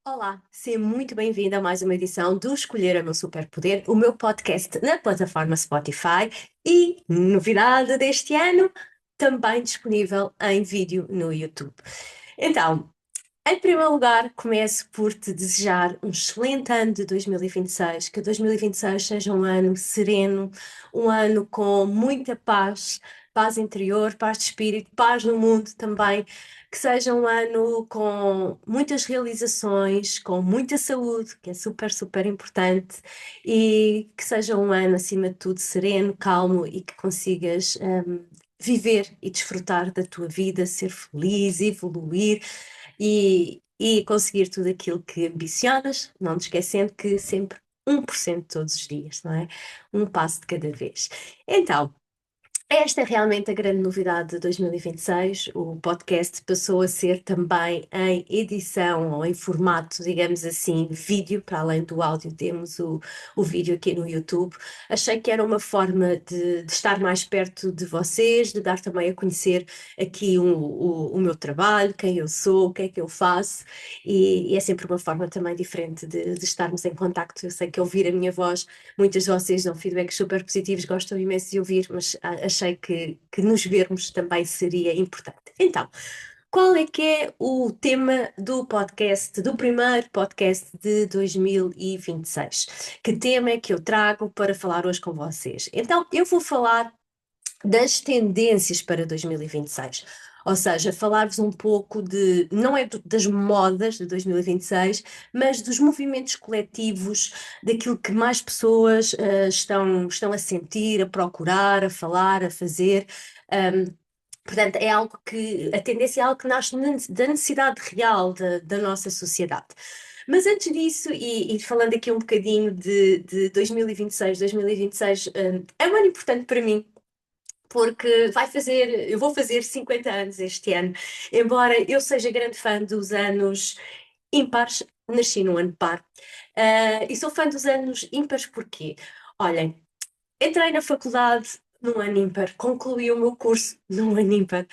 Olá, seja muito bem-vinda a mais uma edição do Escolher o Meu Superpoder, o meu podcast na plataforma Spotify e, novidade deste ano, também disponível em vídeo no YouTube. Então, em primeiro lugar, começo por te desejar um excelente ano de 2026, que 2026 seja um ano sereno, um ano com muita paz, paz interior, paz de espírito, paz no mundo também, que seja um ano com muitas realizações, com muita saúde, que é super, super importante, e que seja um ano, acima de tudo, sereno, calmo e que consigas, viver e desfrutar da tua vida, ser feliz, evoluir e conseguir tudo aquilo que ambicionas, não te esquecendo que sempre 1% todos os dias, não é? Um passo de cada vez. Então, esta é realmente a grande novidade de 2026. O podcast passou a ser também em edição ou em formato, digamos assim, vídeo, para além do áudio, temos o vídeo aqui no YouTube. Achei que era uma forma de estar mais perto de vocês, de dar também a conhecer aqui o meu trabalho, quem eu sou, o que é que eu faço, e é sempre uma forma também diferente de estarmos em contacto. Eu sei que ouvir a minha voz, muitas de vocês dão feedbacks super positivos, gostam imenso de ouvir, mas achei que nos vermos também seria importante. Então, qual é que é o tema do podcast, do primeiro podcast de 2026? Que tema é que eu trago para falar hoje com vocês? Então, eu vou falar das tendências para 2026. Ou seja, falar-vos um pouco de, não é das modas de 2026, mas dos movimentos coletivos, daquilo que mais pessoas estão a sentir, a procurar, a falar, a fazer. Portanto, é algo que, a tendência é algo que nasce da necessidade real da nossa sociedade. Mas antes disso, e falando aqui um bocadinho de 2026, 2026 é um ano importante para mim, porque eu vou fazer 50 anos este ano, embora eu seja grande fã dos anos ímpares, nasci no ano par, e sou fã dos anos ímpares porque, olhem, entrei na faculdade num ano ímpar, concluí o meu curso num ano ímpar,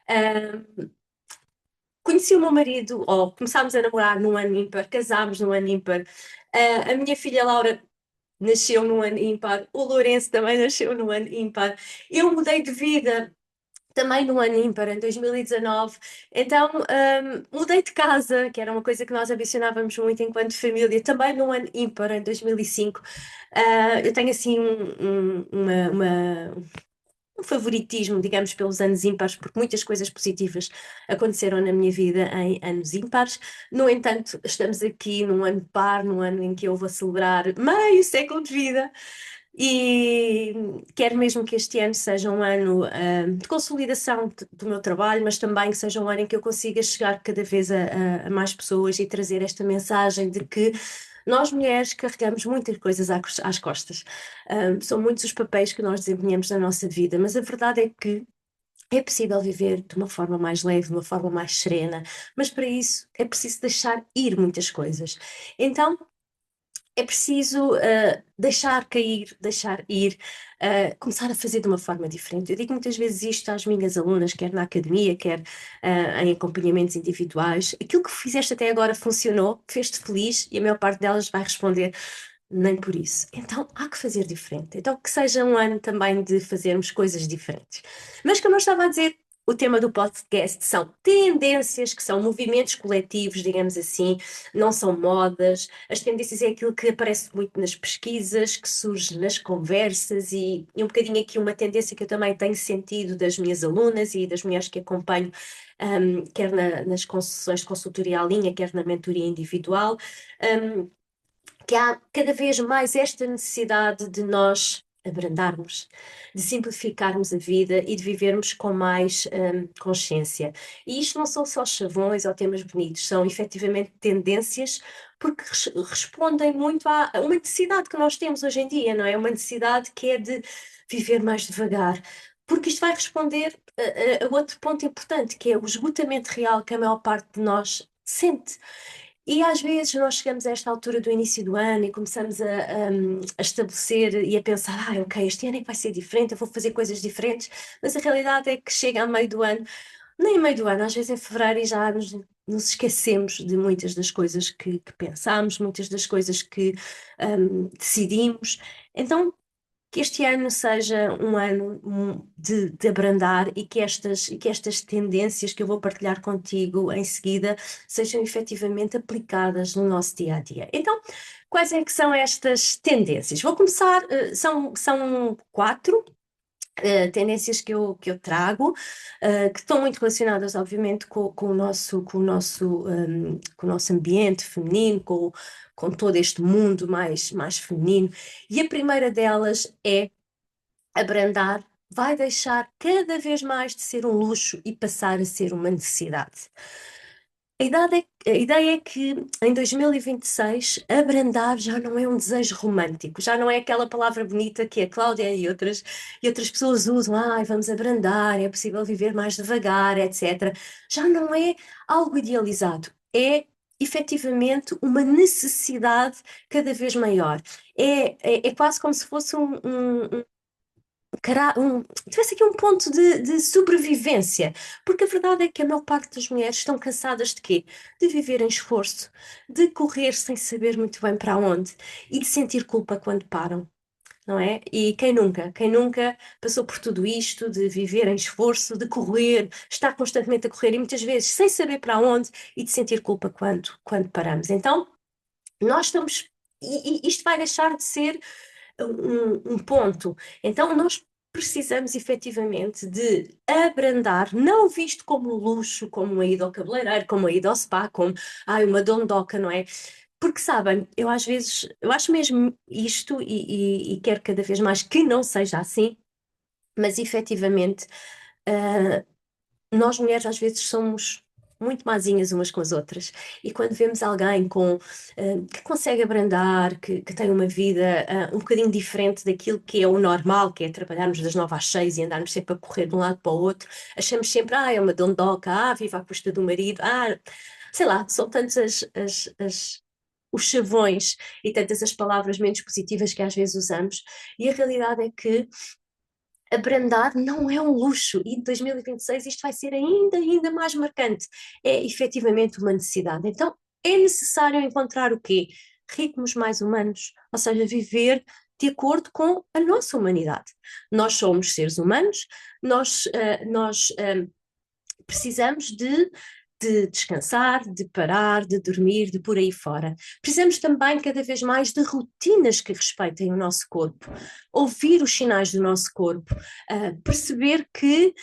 uh, conheci o meu marido, ou começámos a namorar num ano ímpar, casámos num ano ímpar, a minha filha Laura nasceu num ano ímpar, o Lourenço também nasceu num ano ímpar, eu mudei de vida também no ano ímpar, em 2019. Então, mudei de casa, que era uma coisa que nós ambicionávamos muito enquanto família, também no ano ímpar, em 2005. Eu tenho assim um favoritismo, digamos, pelos anos ímpares, porque muitas coisas positivas aconteceram na minha vida em anos ímpares. No entanto, estamos aqui num ano par, num ano em que eu vou celebrar meio século de vida. E quero mesmo que este ano seja um ano de consolidação do meu trabalho, mas também que seja um ano em que eu consiga chegar cada vez a mais pessoas e trazer esta mensagem de que nós mulheres carregamos muitas coisas às costas. São muitos os papéis que nós desempenhamos na nossa vida, mas a verdade é que é possível viver de uma forma mais leve, de uma forma mais serena, mas para isso é preciso deixar ir muitas coisas. Então, é preciso deixar cair, deixar ir, começar a fazer de uma forma diferente. Eu digo muitas vezes isto às minhas alunas, quer na academia, quer em acompanhamentos individuais. Aquilo que fizeste até agora funcionou, fez-te feliz e a maior parte delas vai responder nem por isso. Então há que fazer diferente. Então que seja um ano também de fazermos coisas diferentes. Mas como eu estava a dizer, o tema do podcast são tendências, que são movimentos coletivos, digamos assim, não são modas. As tendências é aquilo que aparece muito nas pesquisas, que surge nas conversas e um bocadinho aqui uma tendência que eu também tenho sentido das minhas alunas e das mulheres que acompanho, quer nas sessões de consultoria à linha, quer na mentoria individual, um, que há cada vez mais esta necessidade de nós abrandarmos, de simplificarmos a vida e de vivermos com mais consciência. E isto não são só chavões ou temas bonitos, são efetivamente tendências porque respondem muito a uma necessidade que nós temos hoje em dia, não é? Uma necessidade que é de viver mais devagar. Porque isto vai responder a outro ponto importante, que é o esgotamento real que a maior parte de nós sente. E às vezes nós chegamos a esta altura do início do ano e começamos a estabelecer e a pensar, ok, este ano é que vai ser diferente, eu vou fazer coisas diferentes, mas a realidade é que chega a meio do ano, nem meio do ano, às vezes em fevereiro e já nos esquecemos de muitas das coisas que pensámos, muitas das coisas que decidimos. Então, que este ano seja um ano de abrandar e que estas tendências que eu vou partilhar contigo em seguida sejam efetivamente aplicadas no nosso dia a dia. Então, quais é que são estas tendências? Vou começar, são quatro. Tendências que eu trago, que estão muito relacionadas, obviamente, com o nosso ambiente feminino, com todo este mundo mais feminino. E a primeira delas é abrandar, vai deixar cada vez mais de ser um luxo e passar a ser uma necessidade. A ideia é que em 2026 abrandar já não é um desejo romântico, já não é aquela palavra bonita que a Cláudia e outras pessoas usam, vamos abrandar, é possível viver mais devagar, etc. Já não é algo idealizado, é efetivamente uma necessidade cada vez maior. É quase como se fosse tivesse aqui um ponto de sobrevivência, porque a verdade é que a maior parte das mulheres estão cansadas de quê? De viver em esforço, de correr sem saber muito bem para onde e de sentir culpa quando param, não é? E quem nunca passou por tudo isto, de viver em esforço, de correr, estar constantemente a correr e muitas vezes sem saber para onde e de sentir culpa quando paramos. Então, nós estamos, e isto vai deixar de ser um ponto. Então, nós precisamos efetivamente de abrandar, não visto como luxo, como uma ida ao cabeleireiro, como uma ida ao spa, como uma dondoca, não é? Porque sabem, eu às vezes, eu acho mesmo isto e quero cada vez mais que não seja assim, mas efetivamente uh, nós mulheres às vezes somos muito mazinhas umas com as outras e quando vemos alguém que consegue abrandar, que tem uma vida um bocadinho diferente daquilo que é o normal, que é trabalharmos das 9 às 6 e andarmos sempre a correr de um lado para o outro, achamos sempre, é uma dondoca, viva à custa do marido, sei lá, são tantos os chavões e tantas as palavras menos positivas que às vezes usamos, e a realidade é que abrandar não é um luxo e em 2026 isto vai ser ainda mais marcante. É efetivamente uma necessidade. Então é necessário encontrar o quê? Ritmos mais humanos, ou seja, viver de acordo com a nossa humanidade. Nós somos seres humanos, nós precisamos de descansar, de parar, de dormir, de por aí fora. Precisamos também cada vez mais de rotinas que respeitem o nosso corpo, ouvir os sinais do nosso corpo, perceber que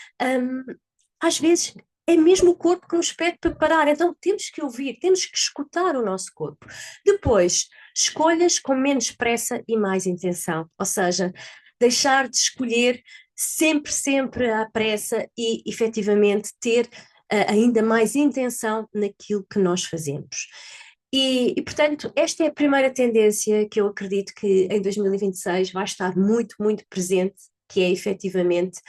às vezes é mesmo o corpo que nos pede para parar, então temos que ouvir, temos que escutar o nosso corpo. Depois, escolhas com menos pressa e mais intenção, ou seja, deixar de escolher sempre à pressa e efetivamente ter ainda mais intenção naquilo que nós fazemos. Portanto, esta é a primeira tendência que eu acredito que em 2026 vai estar muito presente, que é efetivamente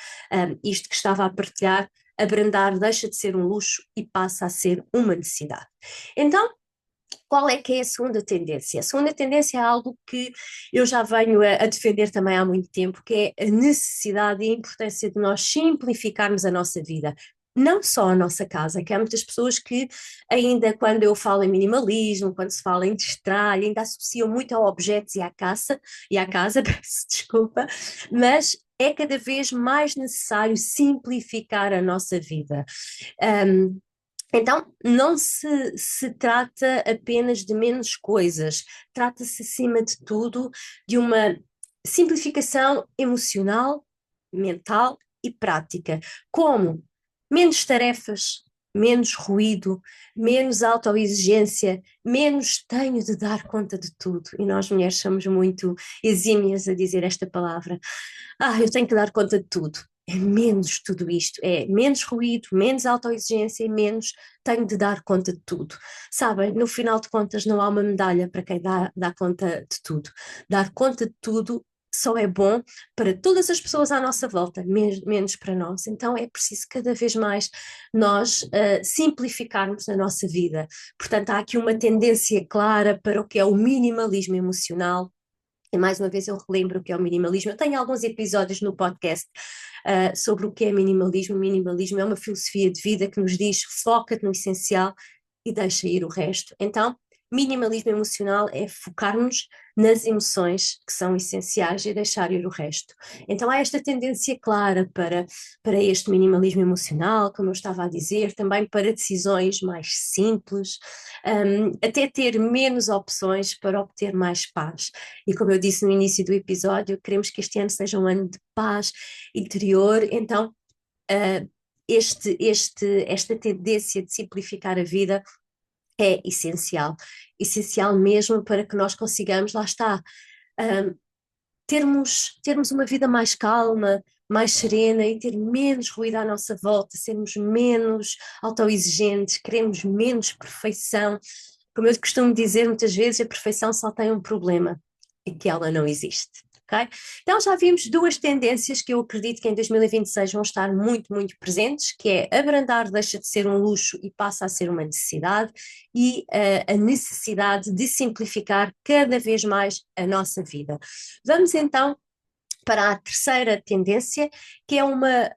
isto que estava a partilhar, abrandar deixa de ser um luxo e passa a ser uma necessidade. Então, qual é que é a segunda tendência? A segunda tendência é algo que eu já venho a defender também há muito tempo, que é a necessidade e a importância de nós simplificarmos a nossa vida. Não só a nossa casa, que há muitas pessoas que ainda quando eu falo em minimalismo, quando se fala em destralhe, ainda associam muito a objetos e à casa, peço desculpa, mas é cada vez mais necessário simplificar a nossa vida. Um, então, não se trata apenas de menos coisas, trata-se, acima de tudo, de uma simplificação emocional, mental e prática. Como? Menos tarefas, menos ruído, menos autoexigência, menos tenho de dar conta de tudo. E nós mulheres somos muito exímias a dizer esta palavra. Eu tenho que dar conta de tudo. É menos tudo isto, é menos ruído, menos autoexigência e menos tenho de dar conta de tudo. Sabem, no final de contas não há uma medalha para quem dá conta de tudo. Dar conta de tudo só é bom para todas as pessoas à nossa volta, menos para nós. Então é preciso cada vez mais nós simplificarmos a nossa vida. Portanto, há aqui uma tendência clara para o que é o minimalismo emocional, E mais uma vez eu relembro o que é o minimalismo. Eu tenho alguns episódios no podcast sobre o que é minimalismo. O minimalismo é uma filosofia de vida que nos diz foca-te no essencial e deixa ir o resto. Então, minimalismo emocional é focar-nos nas emoções que são essenciais e deixar ir o resto. Então há esta tendência clara para este minimalismo emocional, como eu estava a dizer, também para decisões mais simples, até ter menos opções para obter mais paz. E como eu disse no início do episódio, queremos que este ano seja um ano de paz interior, então esta tendência de simplificar a vida é essencial, essencial mesmo para que nós consigamos, lá está, termos uma vida mais calma, mais serena e ter menos ruído à nossa volta, sermos menos autoexigentes, queremos menos perfeição. Como eu costumo dizer muitas vezes, a perfeição só tem um problema, é que ela não existe. Okay? Então já vimos duas tendências que eu acredito que em 2026 vão estar muito, muito presentes, que é abrandar deixa de ser um luxo e passa a ser uma necessidade, e a necessidade de simplificar cada vez mais a nossa vida. Vamos então para a terceira tendência, que é uma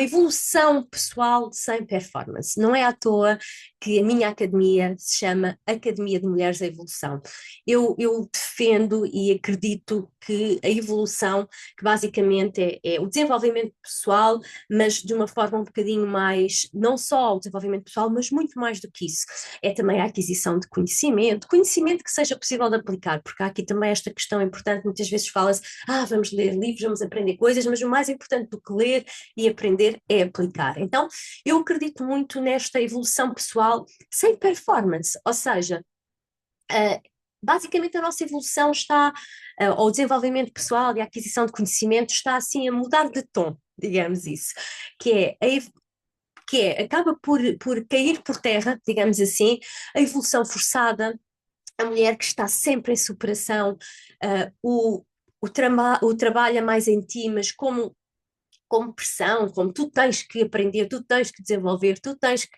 evolução pessoal sem performance. Não é à toa que a minha academia se chama Academia de Mulheres da Evolução. Eu defendo e acredito que a evolução, que basicamente é o desenvolvimento pessoal, mas de uma forma um bocadinho mais, não só o desenvolvimento pessoal, mas muito mais do que isso. É também a aquisição de conhecimento, conhecimento que seja possível de aplicar, porque há aqui também esta questão importante, muitas vezes fala-se, vamos ler livros, vamos aprender coisas, mas o mais importante do que ler e aprender é aplicar. Então, eu acredito muito nesta evolução pessoal sem performance, ou seja, basicamente a nossa evolução está, ou o desenvolvimento pessoal e a aquisição de conhecimento está assim a mudar de tom, digamos isso, acaba por cair por terra, digamos assim, a evolução forçada, a mulher que está sempre em superação, o trabalho a mais em ti, mas como pressão, como tu tens que aprender, tu tens que desenvolver, tu tens que.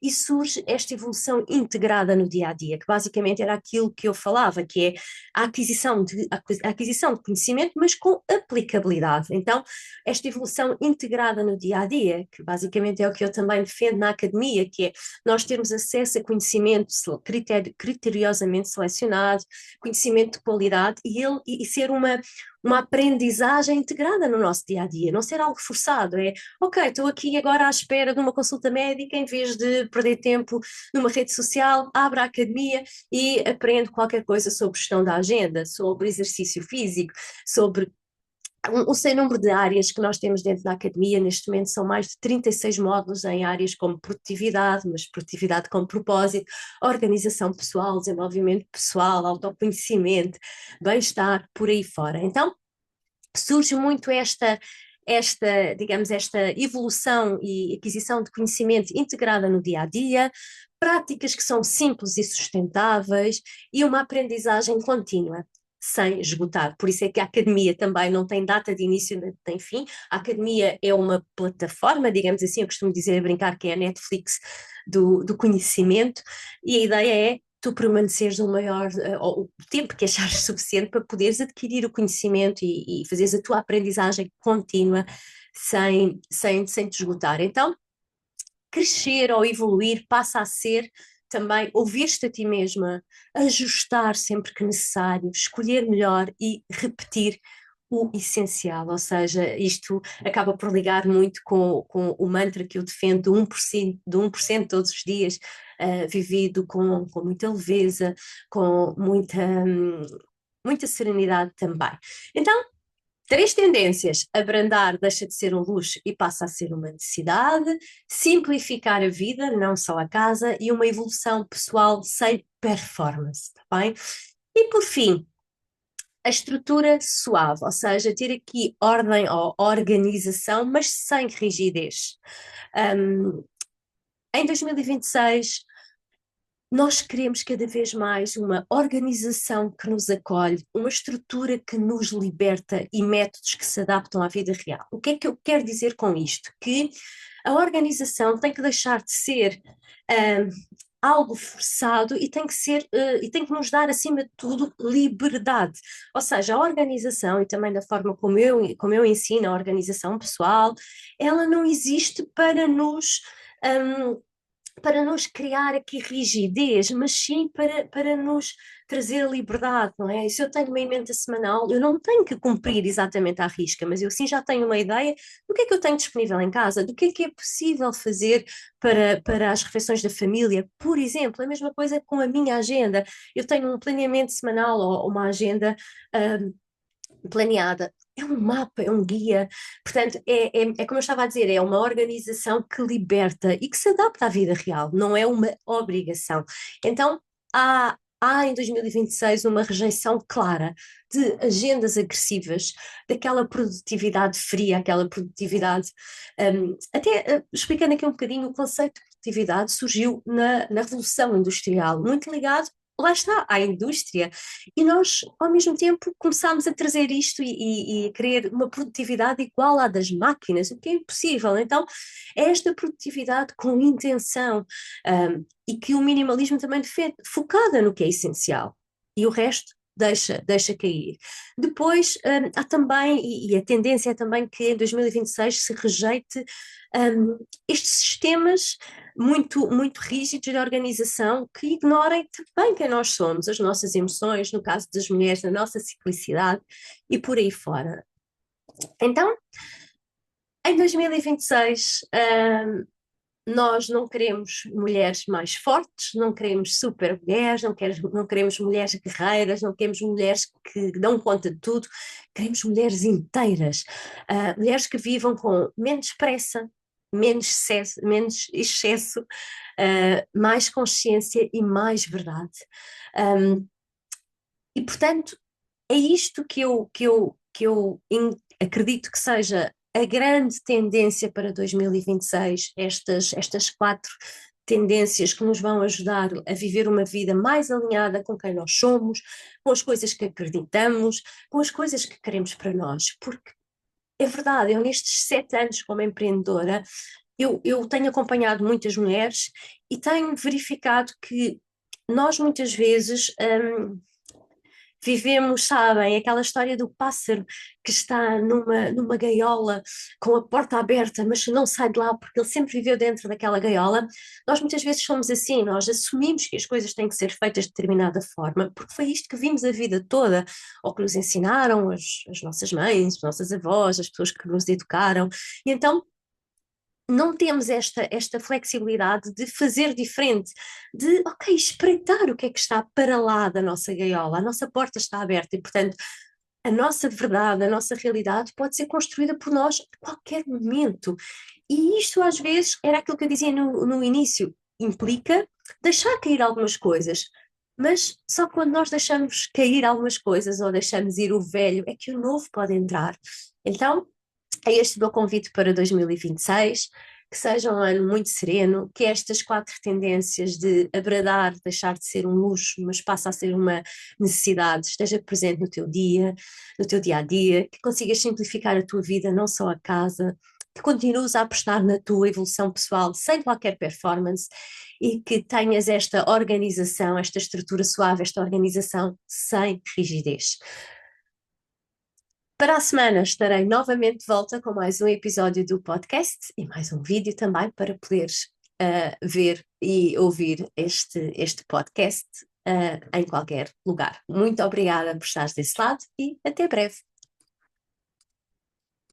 E surge esta evolução integrada no dia a dia, que basicamente era aquilo que eu falava, que é a aquisição de conhecimento, mas com aplicabilidade. Então, esta evolução integrada no dia a dia, que basicamente é o que eu também defendo na academia, que é nós termos acesso a conhecimento criteriosamente selecionado, conhecimento de qualidade e ser uma aprendizagem integrada no nosso dia a dia, não ser algo forçado. É, ok, estou aqui agora à espera de uma consulta médica, em vez de perder tempo numa rede social, abro a academia e aprendo qualquer coisa sobre gestão da agenda, sobre exercício físico, sobre um sem número de áreas que nós temos dentro da academia. Neste momento são mais de 36 módulos em áreas como produtividade, mas produtividade com propósito, organização pessoal, desenvolvimento pessoal, autoconhecimento, bem-estar, por aí fora. Então, surge muito digamos, esta evolução e aquisição de conhecimento integrada no dia a dia, práticas que são simples e sustentáveis e uma aprendizagem contínua, sem esgotar. Por isso é que a academia também não tem data de início nem fim. A academia é uma plataforma, digamos assim, eu costumo dizer a brincar que é a Netflix do conhecimento, e a ideia é tu permaneceres o tempo que achares suficiente para poderes adquirir o conhecimento e fazeres a tua aprendizagem contínua sem te esgotar. Então, crescer ou evoluir passa a ser também ouvir-te a ti mesma, ajustar sempre que necessário, escolher melhor e repetir o essencial, ou seja, isto acaba por ligar muito com o mantra que eu defendo, de 1% todos os dias, vivido com muita leveza, com muita serenidade também. Então, três tendências: abrandar deixa de ser um luxo e passa a ser uma necessidade, simplificar a vida, não só a casa, e uma evolução pessoal sem performance, tá bem? E por fim, a estrutura suave, ou seja, ter aqui ordem ou organização, mas sem rigidez. Em 2026, nós queremos cada vez mais uma organização que nos acolhe, uma estrutura que nos liberta e métodos que se adaptam à vida real. O que é que eu quero dizer com isto? Que a organização tem que deixar de ser algo forçado e tem que ser, e tem que nos dar, acima de tudo, liberdade. Ou seja, a organização e também da forma como eu ensino a organização pessoal, ela não existe hum, para nos criar aqui rigidez, mas sim para nos trazer liberdade, não é? E se eu tenho uma emenda semanal, eu não tenho que cumprir exatamente à risca, mas eu sim já tenho uma ideia do que é que eu tenho disponível em casa, do que é possível fazer para as refeições da família. Por exemplo, a mesma coisa com a minha agenda. Eu tenho um planeamento semanal ou uma agenda planeada. É um mapa, é um guia. Portanto, é como eu estava a dizer, é uma organização que liberta e que se adapta à vida real, não é uma obrigação. Então, há em 2026 uma rejeição clara de agendas agressivas, daquela produtividade fria, aquela produtividade. Até explicando aqui um bocadinho, o conceito de produtividade surgiu na Revolução Industrial, muito ligado, lá está, à indústria. E nós, ao mesmo tempo, começámos a trazer isto e a querer uma produtividade igual à das máquinas, o que é impossível. Então, é esta produtividade com intenção, e que o minimalismo também defende, focada no que é essencial. E o resto deixa cair. Depois, há também, e a tendência é também que em 2026 se rejeite estes sistemas muito rígidos de organização que ignorem também quem nós somos, as nossas emoções, no caso das mulheres, a nossa ciclicidade e por aí fora. Então, em 2026, nós não queremos mulheres mais fortes, não queremos super mulheres, não queremos mulheres guerreiras, não queremos mulheres que dão conta de tudo, queremos mulheres inteiras, mulheres que vivam com menos pressa, menos excesso, mais consciência e mais verdade. Um, e, portanto, é isto que eu acredito que seja a grande tendência para 2026, estas quatro tendências que nos vão ajudar a viver uma vida mais alinhada com quem nós somos, com as coisas que acreditamos, com as coisas que queremos para nós. Porque é verdade, eu nestes 7 anos como empreendedora, eu tenho acompanhado muitas mulheres e tenho verificado que nós muitas vezes vivemos, sabem, aquela história do pássaro que está numa gaiola com a porta aberta, mas não sai de lá porque ele sempre viveu dentro daquela gaiola. Nós muitas vezes somos assim, nós assumimos que as coisas têm que ser feitas de determinada forma, porque foi isto que vimos a vida toda, ou que nos ensinaram as nossas mães, as nossas avós, as pessoas que nos educaram. E então não temos esta flexibilidade de fazer diferente, de, ok, espreitar o que é que está para lá da nossa gaiola, a nossa porta está aberta e, portanto, a nossa verdade, a nossa realidade pode ser construída por nós a qualquer momento. E isto, às vezes, era aquilo que eu dizia no início, implica deixar cair algumas coisas. Mas só quando nós deixamos cair algumas coisas ou deixamos ir o velho é que o novo pode entrar. Então, é este o meu convite para 2026, que seja um ano muito sereno, que estas quatro tendências de abradar, deixar de ser um luxo, mas passa a ser uma necessidade, esteja presente no teu dia, no teu dia a dia, que consigas simplificar a tua vida, não só a casa, que continues a apostar na tua evolução pessoal sem qualquer performance e que tenhas esta organização, esta estrutura suave, esta organização sem rigidez. Para a semana estarei novamente de volta com mais um episódio do podcast e mais um vídeo também para poderes ver e ouvir este podcast em qualquer lugar. Muito obrigada por estares desse lado e até breve.